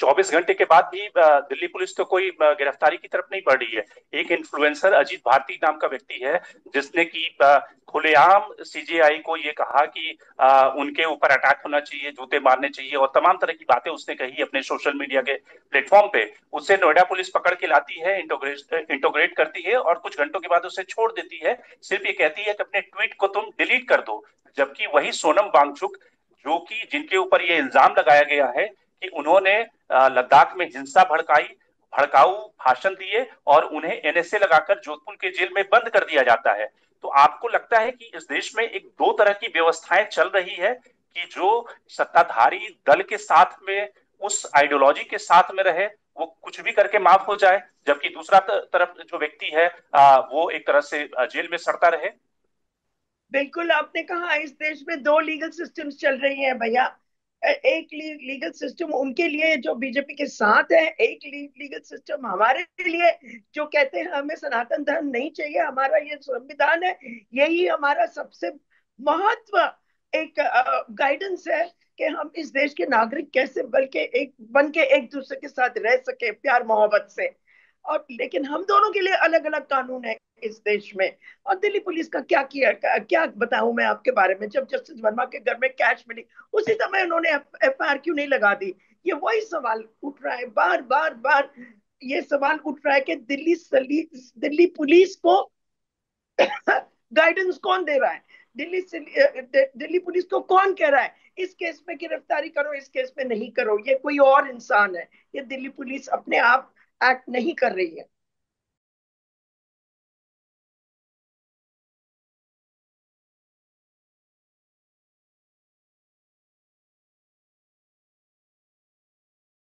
24 घंटे के बाद भी दिल्ली पुलिस तो कोई गिरफ्तारी की तरफ नहीं बढ़ रही है। एक इन्फ्लुएंसर अजीत भारती नाम का व्यक्ति है, जिसने की खुलेआम सीजेआई को ये कहा कि उनके ऊपर अटैक होना चाहिए, जूते मारने चाहिए, और तमाम तरह की बातें उसने कही अपने सोशल मीडिया के प्लेटफॉर्म पे। उसे नोएडा पुलिस पकड़ के लाती है, इंटोग्रेट करती है, और कुछ घंटों के बाद उसे छोड़ देती है। सिर्फ ये कहती है कि अपने ट्वीट को तुम डिलीट कर दो। जबकि वही सोनम वांगचुक, जो कि जिनके ऊपर ये इल्जाम लगाया गया है कि उन्होंने लद्दाख में हिंसा भड़काई, भड़काऊ भाषण दिए, और उन्हें एनएसए लगाकर जोधपुर के जेल में बंद कर दिया जाता है। तो आपको लगता है कि इस देश में एक दो तरह की व्यवस्थाएं चल रही है, कि जो सत्ताधारी दल के साथ में, उस आइडियोलॉजी के साथ में रहे, वो कुछ भी करके माफ हो जाए, जबकि दूसरा तरफ जो व्यक्ति है वो एक तरह से जेल में सड़ता रहे। बिल्कुल आपने कहा, इस देश में दो लीगल सिस्टम्स चल रही हैं भैया। एक लीगल सिस्टम उनके लिए जो बीजेपी के साथ है, एक लीगल सिस्टम हमारे लिए जो कहते हैं हमें सनातन धर्म नहीं चाहिए, हमारा ये संविधान है, यही हमारा सबसे महत्व एक गाइडेंस है कि हम इस देश के नागरिक कैसे बन के एक दूसरे के साथ रह सके प्यार मोहब्बत से। और लेकिन हम दोनों के लिए अलग अलग कानून है इस देश में। और दिल्ली पुलिस का क्या किया, क्या बताऊं मैं आपके बारे में। जब जस्टिस वर्मा के घर में कैश मिली, उसी समय उन्होंने एफआईआर क्यों नहीं लगा दी। ये वही सवाल उठ रहा है, बार बार बार ये सवाल उठ रहा है कि दिल्ली पुलिस को गाइडेंस कौन दे रहा है। दिल्ली पुलिस को कौन कह रहा है इस केस में गिरफ्तारी करो, इस केस में नहीं करो। ये कोई और इंसान है, ये दिल्ली पुलिस अपने आप एक्ट नहीं कर रही है।